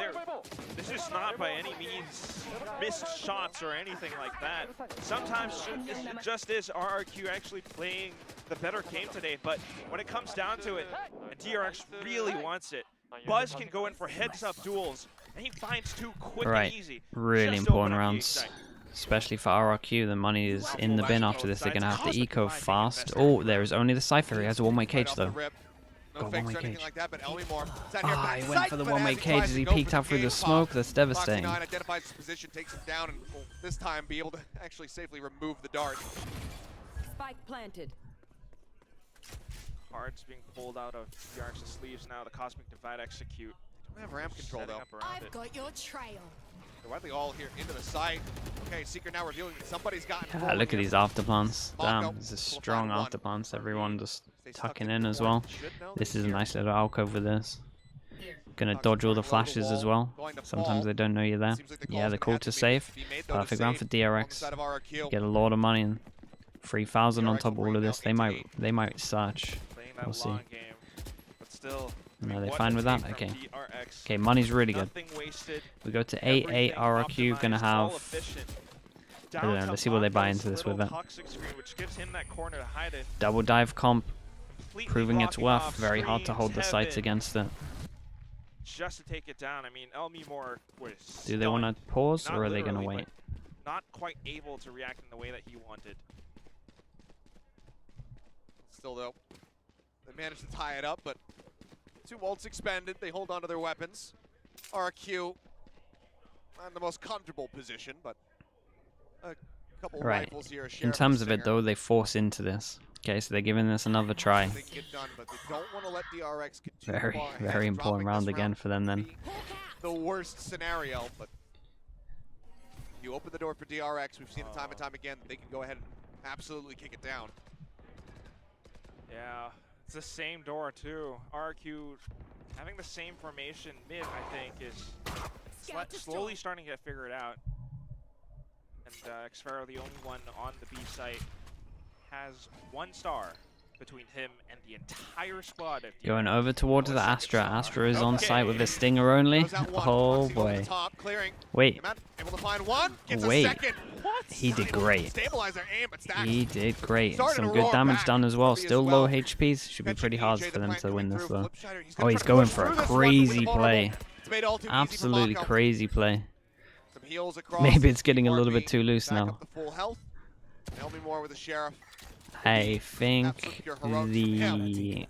this is not by any means missed shots or anything like that. Sometimes it just is RRQ actually playing the better game today, but when it comes down to it, and DRX really wants it, Buzz can go in for heads-up duels, and he finds 2 quick and easy. Really important rounds. Especially for RRQ, the money is in the bin after this. They're going to have to eco fast. Oh, there is only the Cypher. He has a 1-way cage, though. Got 1-way cage. Ah, he went for the 1-way cage as he peeked out through the smoke. That's devastating. Identifies his position, takes him down, and will this time be able to actually safely remove the dart. Spike planted. Cards being pulled out of DRX's sleeves now. The Cosmic Divide execute. Don't have ramp control, though. I've got your trail. They're widely all here into the site. Okay, Secret now revealing that somebody's gotten. Yeah, look at these afterplants. Damn, this is strong afterplants. Everyone just tucking in as well. This is a nice little alcove with this. Gonna dodge all the flashes as well. Sometimes they don't know you're there. Yeah, the call to save. Perfect round for DRX. Get a lot of money and 3,000 on top of all of this. They might search. We'll see. No, they're fine with that? Okay. Okay, money's really good. We go to 8-8 RRQ, gonna have... I don't know, let's see what they buy into this with it. Double dive comp, proving its worth. Very hard to hold the sights against it. Just to take it down, I mean, Elmimore was do they want to pause, or are they gonna wait? Not quite able to react in the way that he wanted. Still though, they managed to tie it up, but 2 ults expended, they hold on to their weapons. RRQ, not in the most comfortable position, but a couple rifles here. In terms of it though, they force into this. Okay, so they're giving this another try. Very important round again for them then. The worst scenario, but you open the door for DRX, we've seen it time and time again, they can go ahead and absolutely kick it down. Yeah. It's the same door too. RRQ having the same formation mid, I think, is slowly starting to get figured out. And Xfero, the only one on the B site, has 1 star. between him and the entire squad of Going DRX. over towards the Astra. Astra is on site with a stinger only. Throws out one. Oh Foxy over the boy. top, clearing. Wait. Came out, able to find one. Gets Wait. a second. What? He did Able to great. Stabilize their aim, but Stacks He did great. starting Some to good roar damage back. done as well. Ruby Still low well. HPs. Should be Catching pretty hard EJ, for the them plant to win coming this through. though. Flip Shider, Oh, he's gonna going push for a through this one, but with crazy vulnerable. play. It's made all too easy for Absolutely Mako. crazy play. Some heals across. Maybe it's getting a little RB bit too loose back now. up to full health. Help me more with the sheriff. I think Absolute pure heroics from the him.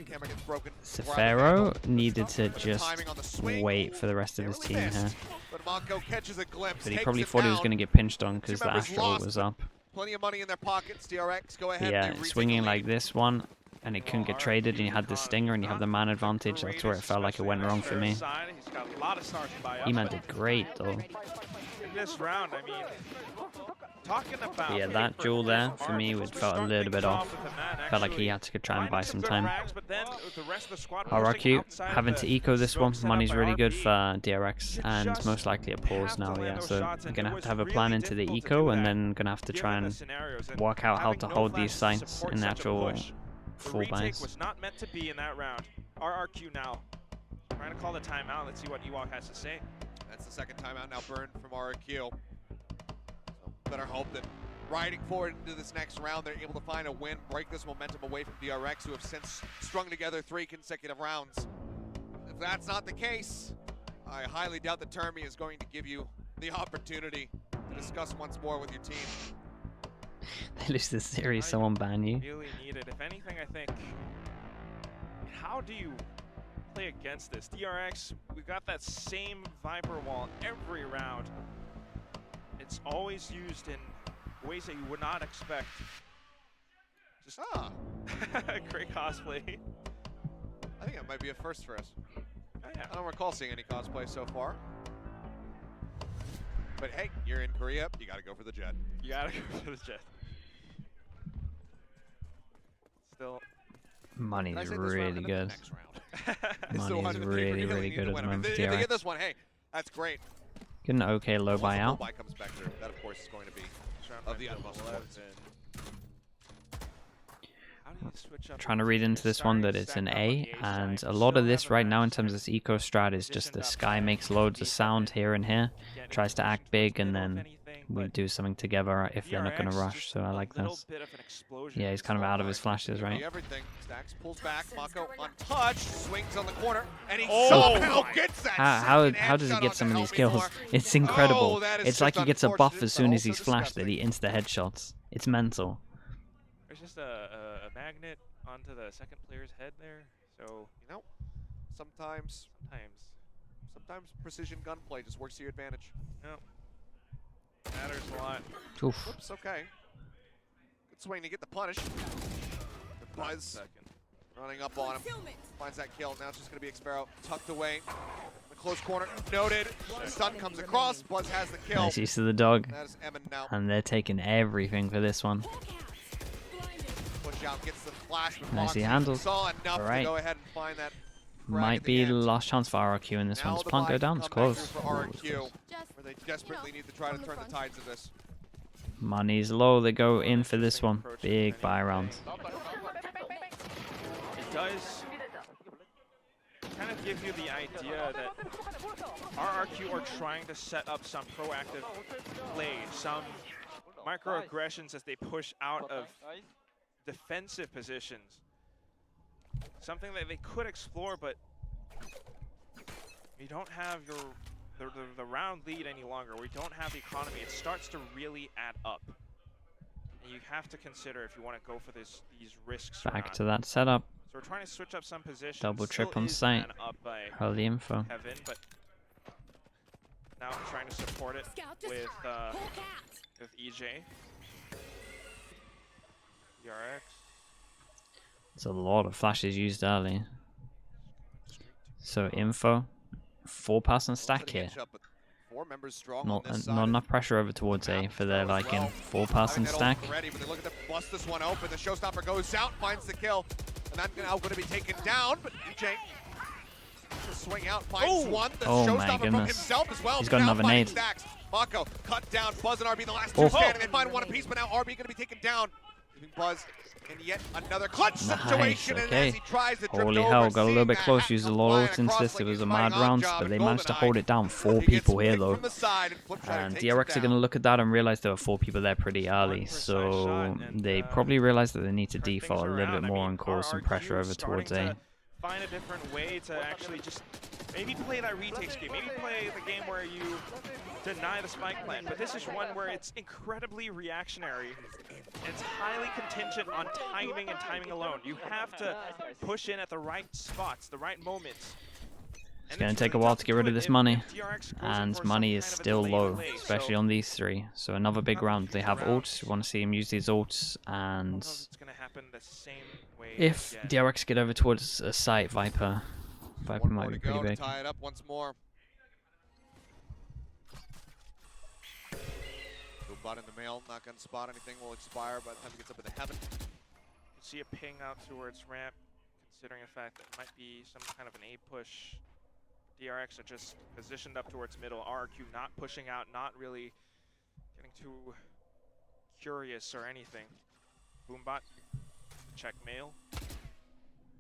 Camera gets broken. Sefero needed to The just timing on the swing. wait for the rest of his Barely team missed, here. But Mako catches a glimpse. But he takes probably it thought he was down. going to get pinched on because Two the members Astra lost, was but up. Plenty of money in their pockets. DRX, go ahead. Yeah, they retake swinging the like lead. this one, and it couldn't get traded, and you had the stinger, and you have the man advantage. That's where it felt like it went wrong for me. He's got a lot of stars to buy up, E-Man but did great though. in this round, I mean, talking about Yeah, that duel there for me would felt a little bit off. Felt like he had to try and buy some time. RRQ having to eco this one. Money's really good for DRX, and most likely a pause now. Yeah, so you're gonna have to have a plan into the eco, and then gonna have to try and work out how to hold these sites in the actual full buys. Was not meant to be in that round. RRQ now trying to call the timeout. Let's see what Ewok has to say. That's the second timeout now burned from RRQ. So better hope that riding forward into this next round, they're able to find a win, break this momentum away from DRX, who have since strung together 3 consecutive rounds. If that's not the case, I highly doubt that Termi is going to give you the opportunity to discuss once more with your team. They lose the series, someone ban you. Really needed. If anything, I think, how do you play against this? DRX, we got that same Viper wall every round. It's always used in ways that you would not expect. Just great cosplay. I think that might be a first for us. Oh, yeah. I don't recall seeing any cosplay so far. But hey, you're in Korea, you gotta go for the jet. You gotta go for the jet. Still, Money's Did I say this round really and then the good. next round? So Money's they really, really need to good at win the 'em. moment If for they get DRX. this one, hey, that's great. Get an okay low Once the full buyout. buy comes back through, that of course is going to be round of the five, utmost double importance. 11. How do you switch up Trying to read into this one that it's an A, and a lot of this right now in terms of this eco strat is just the Sky makes loads of sound here and here, tries to act big, and then we do something together if they're not going to rush, so I like this. Yeah, he's kind of out of his flashes, right? Everything. Stacks pulls back. Mako untouched, swings on the corner, and he Oh somehow my. gets that. How second does he headshot get some of onto these Help Me kills? More. It's incredible. Oh, that is It's like just he gets a buff unfortunate, as soon but as he's also flashed that he disgusting. insta-headshots. It's mental. There's just a magnet onto the second player's head there, so You know, sometimes precision gunplay just works to your advantage. matters a lot. Oof. Oops, okay. Good swing to get the punish. The Buzz Second. running up on him. Finds that kill. Now it's just going to be Xparrow tucked away. The close corner. Noted. The stun comes across. Buzz has the kill. Nice use of the dog. That is Emin now. And they're taking everything for this one. Push out, gets the flash. But Nice, he Foxy handles. saw enough Alright. to go ahead and find that frag Might at be the the end. last chance for RRQ in this one. Now Does the Plant buy go can down? It's come back close. through for Ooh, it's RRQ, close. where they desperately need to try to turn the tides of this. Money's low. They go in for this one. Big buy round. It does kind of give you the idea that RRQ are trying to set up some proactive play, some microaggressions as they push out of defensive positions. Something that they could explore, but you don't have the round lead any longer. We don't have the economy. It starts to really add up. And you have to consider if you want to go for these risks or Back not. to that setup. So we're trying to switch up some positions. Double Still trip on is site. man up by Hold the info. Kevin, but now I'm trying to support it with EJ. DRX. There's a lot of flashes used early. So info. 4-person stack here. Four members strong Not on this not side. enough pressure over towards A for their like in 4-person stack. Ready, but they look at the bust this one open. The showstopper goes out, finds the kill, and that's now going to be taken down. But EJ just swing out, finds one. The Oh my showstopper from goodness. himself as well. He's but got now another finding nade. Stacks. Mako cut down. Buzz and RB the last Oh. two standing. They find one apiece, but now RB going to be taken down. Leaving Buzz in yet another clutch Nice, situation, and okay. as he tries to drift Holy over, hell, got a little seeing bit that close, half used a come lot of flying ults into across this. like It was he's a fighting mad on round, job but in they managed to GoldenEye. hold it down. 4 He gets people here picked though. from the side, and Flip trying to And take DRX him are going to down. look at that and realize there were 4 people there pretty early, One precise so shot, and, they probably realize that they need to turn things default a little around. bit I more mean, and cause some RRQ pressure over starting towards A. to find a different way to actually just maybe play that retake scheme, maybe play the game where you deny the spike plant, but this is one where it's incredibly reactionary. It's highly contingent on timing and timing alone. You have to push in at the right spots, the right moments. It's going to take a while to get rid of this money, and money is still low, delay, especially on these 3. So another big round. They have ults. You want to see them use these ults, and it's gonna happen the same way if again. DRX get over towards a site, Viper One more might be to go pretty to big. tie it up once more. Bot in the mail, not going to spot anything, will expire by the time he gets up into heaven. You can see a ping out towards ramp, considering the fact that it might be some kind of an A push. DRX are just positioned up towards middle. RRQ not pushing out, not really getting too curious or anything. Boombot, check mail.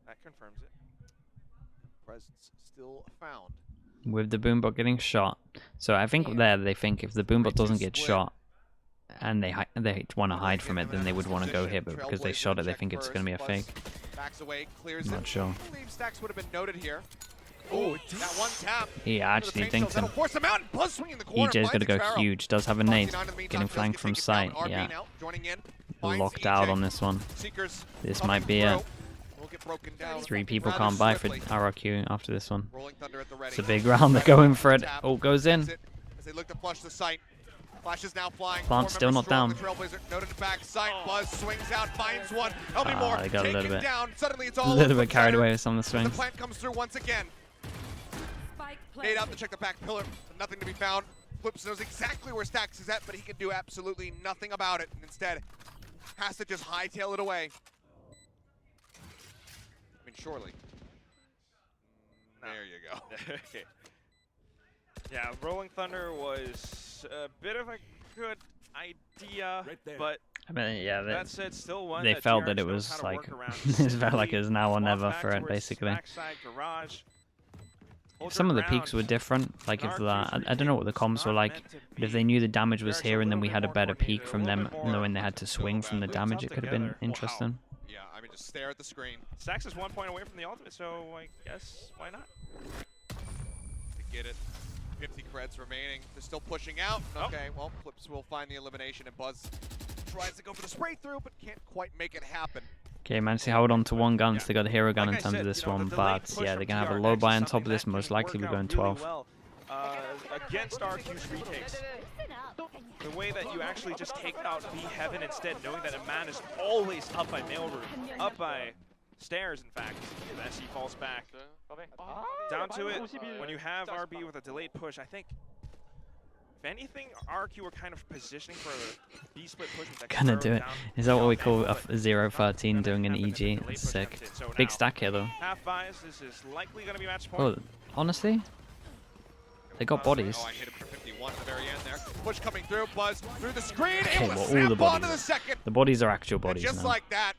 That confirms it. Presence still found. With the boombot getting shot. So I think there they think if the boombot doesn't get shot and they want to hide from it, then they would want to go here, but because they shot it, they think it's going to be a fake. Backs away, clears I'm not it. sure. I believe Stacks would have been noted here. Oh, that one tap. He actually thinks him. Force him out and Buzz swinging in the corner. EJ's got to go finds huge. Does have a nade. 29 in the meantime, Getting does flanked get from taken down. sight. RB Yeah. now, joining in, finds Locked EJ. out on this one. Seekers This coming might be it. through. Will get broken down 3 people rather can't buy for swiftly. RRQ after this one. Rolling Thunder at the ready. It's a big round. They're going for it. Oh, goes in. As they look to flush the site. Flash is now flying. Plant still not down. Trailblazer noted back sight. Buzz swings out, finds one. Help me more. They got a little Taken bit. down. Suddenly it's A all little over bit carried center. away with some of the The swings. plant comes through once again. Spike Nade out planted. to check the back pillar. Nothing to be found. Flips knows exactly where Stacks is at, but he can do absolutely nothing about it. And instead, has to just hightail it away. I mean, surely. No. There you go. Okay. Yeah, Rolling Thunder was a bit of a good idea, but I mean, yeah, that said, still one they that felt DRX that it knows was how to like work around. it felt like it was now or Walk never back for it, towards basically. backside garage. Hold Some of your the peaks were ground. different. Like if RRQ's I don't know what the retake comms was were not like, meant to but if be. they knew the damage was DRX here and then little we bit had a more better peak coordinated, from a little them, bit more knowing they had to swing from the linked damage, up it could have been together. interesting. Yeah, I mean, just stare at the screen Stacks is 1 point away from the ultimate, so I guess why not? to get it. 50 creds remaining. They're still pushing out. Oh. Okay, well, Flips will find the elimination, and Buzz tries to go for the spray through, but can't quite make it happen. Okay, managed to hold on to one gun, Yeah. so they got a hero gun Like in I terms said, of this you know, one, the delayed but push yeah, from they're gonna have a DRX low is buy on top something of this. that Most can likely work we're out going really 12. well, against RQ's retakes. The way that you actually just take out B Heaven instead, knowing that a man is always up by mailroom, up by stairs, in fact, as he falls back. Down to it, when you have RB with a delayed push, I think, if anything, RQ are kind of positioning for a B split push. That can Gonna throw do it. down Is that what we down call ammo, a but 0-13 not doing an gonna happen. EG? Delayed It's push sick. comes in. So Big now, stack here though. half buys, this is likely going to be match point. Oh, honestly, they got bodies. Oh, I hit him for 51 at the very end there. Push coming through, Buzz through the screen, Okay, able to well, all snap the onto bodies. the second. The bodies are actual And bodies just now. like that,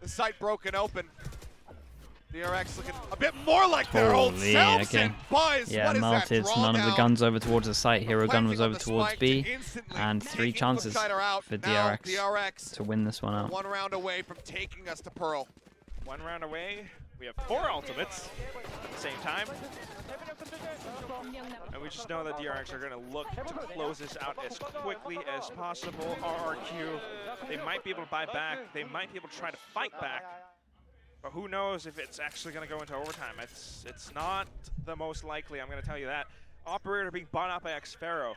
the site broken open. DRX looking a bit more like their old Holy, selves, okay. and Buzz, Yeah, what is melted. that None of the drawdown? guns over towards the site. Hero gun was Planting on over the towards spike B, to instantly and 3 taking chances Flipsider out. for Now DRX to win this one out. one round away from taking us to Pearl. 1 round away. We have 4 ultimates at the same time. And we just know that DRX are going to look to close this out as quickly as possible. RRQ, they might be able to buy back. They might be able to try to fight back. But who knows if it's actually going to go into overtime. It's not the most likely, I'm going to tell you that. Operator being bought out by Xfero.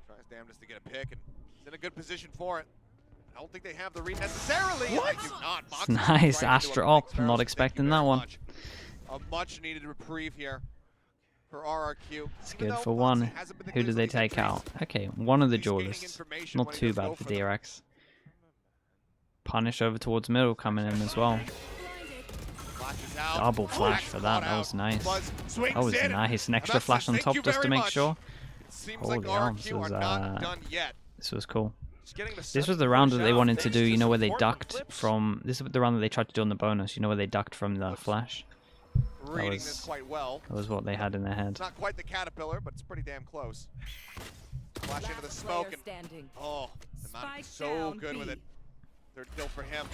Tries damnedest to get a pick, and he's in a good position for it. I don't think they have the read necessarily. What? They do not. Box Nice, right into a Astra big op. barrel, Not so expecting thank you that very one. much. A much needed reprieve here for RRQ. It's Even good though for Foxy one. hasn't been the Who did they clearest of these take out? entries, Okay, one of the he's gaining duelists. information Not when he too does bad go for them. DRX. Punish over towards middle coming in as well. Flashes out. Double flash Max for that. caught That was out. nice. Buzz swings That was in. nice. An extra that's flash on thank top you just to very make much. sure. Seems Holy like arms, RRQ are not done yet. This was cool. Just getting the This was the 7 round that push they out wanted to thanks do, you know, some where they support from ducked Clips. from... This is the round that they tried to do on the bonus, you know, where they ducked from the flash. Reading this quite well. That was what they had in their head. It's not quite the caterpillar, but it's pretty damn close. Flash into the smoke, and oh, the man is so good with it. Third kill for him.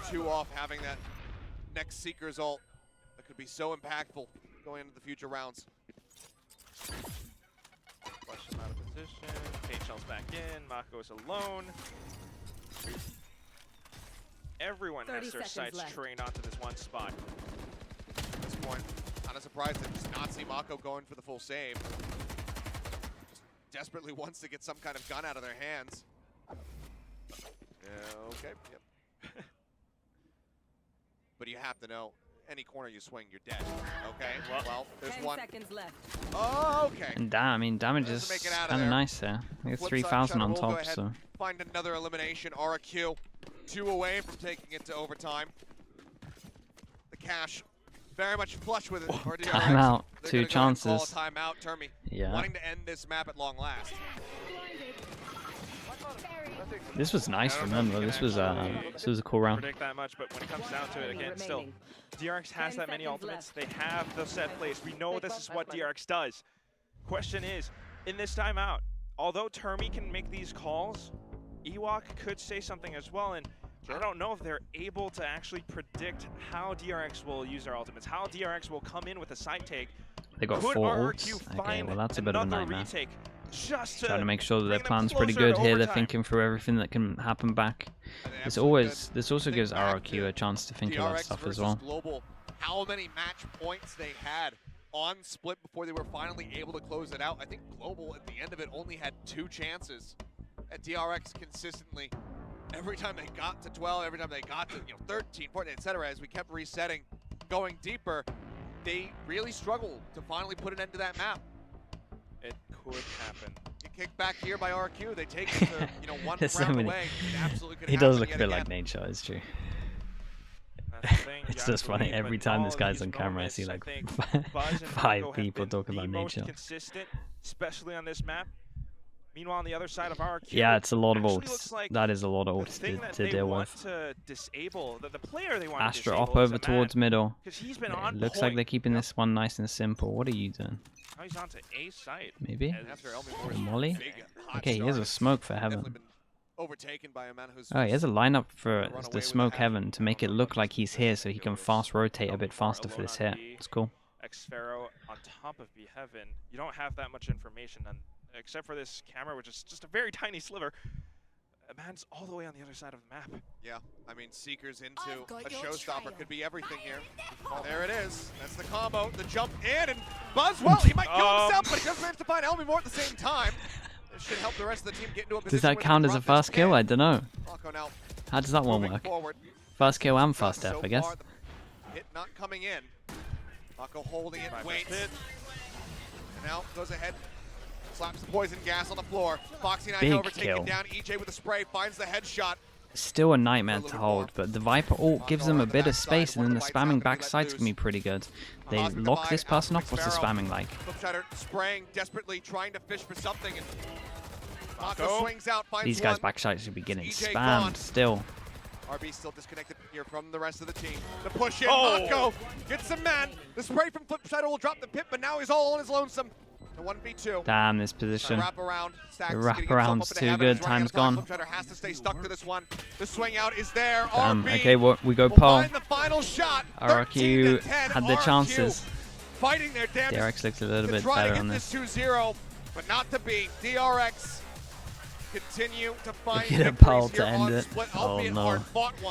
2 off having that next Seeker's ult that could be so impactful going into the future rounds. Flush him out of position. KHL's back in. Mako is alone. Everyone has their sights trained onto this one spot. At this point, kind of surprised to just not see Mako going for the full save. Just desperately wants to get some kind of gun out of their hands. Okay, yep. But you have to know, any corner you swing, you're dead. Okay, well, there's 10 one. seconds left. Oh, okay. And I mean, damage is Doesn't make it out of kind of there. nice there. We got Flip 3,000 side, on Shadow will go top, ahead so... and find another elimination. RRQ 2 away from taking it to overtime. The cash very much flush with it. Or DRX. Timeout, They're 2 gonna go ahead and call a chances. timeout. Termi Yeah. wanting to end this map at long last. This was nice from them, though. This was a cool round. Predict that much, but when it comes down to it, again, still, DRX has that many ultimates. They have the set plays. We know this is what DRX does. Question is, in this timeout, although Termi can make these calls, Ewok could say something as well, and I don't know if they're able to actually predict how DRX will use their ultimates, how DRX will come in with a side take. They got Could 4 RRQ ults. Okay, find well that's a bit of a another nightmare. retake just Trying to make sure that their bring them plan's pretty closer good to here. They're overtime. thinking through everything that can happen back. This also gives RRQ a chance to think about DRX stuff as versus well. Global, how many match points they had on split before they were finally able to close it out. I think Global at the end of it only had 2 chances. At DRX consistently, every time they got to 12, every time they got to 13, 14, etc. As we kept resetting, going deeper, they really struggled to finally put an end to that map. It could happen. Get kicked back here by RQ. They take it to one There's round so many. away. It absolutely could He does happen look a yet bit again. like Nature, it's true. That's the thing, you It's gotta just funny. believe, Every but time all this of guy's these on camera, I moments, see like think Buzz and 5 Mako have people been talking the about most Nature. consistent, especially on this map. Meanwhile, on the other side of RRQ, Yeah, it's a lot of actually ults. looks like That is a lot of the ults thing that to they deal want with. to disable, the player they want to Astra disable up over is a towards middle. because he's been Yeah, on it looks point. like they're keeping this one nice and simple. What are you doing? Now he's on to A site. Maybe? After Or Elmi Molly? big, hot Okay, here's a start. smoke for Definitely heaven. been overtaken by a man who's Oh, he has a lineup for run away the with smoke the heaven to make it look like he's here so he can fast rotate a bit faster for this hit. It's cool. Xpharaoh on top of B Heaven. You don't have that much information, and except for this camera, which is just a very tiny sliver. Man's all the way on the other side of the map. Yeah, I mean, Seeker's into I've got a your showstopper. trail. Could be everything here. There it is. That's the combo. The jump in, and Buzz, well, he might kill himself, but he does manage to find Elmi Moore at the same time. This should help the rest of the team get into a position Does that where they count can as a drop this fast kill? pin. I don't know. Mako now How does that one moving work? forward. Fast kill and fast So death, I guess. far, the hit not coming in. Mako holding it, Five waits, hit. and now goes ahead. Slaps the poison gas on the floor. Foxy 9 Big however taken kill. down. EJ with a spray finds the headshot. Still a nightmare to hold, but the Viper ult gives them a bit of space, and then the spamming backside's gonna be pretty good. They lock this person up. What's the spamming like? Flipshider spraying desperately, trying to fish for something, and Mako Mako. swings out, finds These guys' one. backsides should be getting EJ gone. spammed still. RB still disconnected here from the rest of the team. The push in, Oh. Mako gets some man. The spray from Flipshider will drop the pit, but now he's all on his lonesome. The 1v2. Damn, this position. Wrap around. Stacks The getting himself wraparound's up into too heaven. good. He's running Time's out of time. gone. Flipshider has to stay stuck to this one. The swing out is there. Damn. RB Okay, we go will Paul. find the final shot. RRQ 13-10. had their RRQ chances. Fighting their damnedest DRX looked a little to bit try to better get on this this. 2-0, but not to be. DRX continue to find Get a victories Paul to here end on it. Split, Oh, albeit no. hard-fought ones.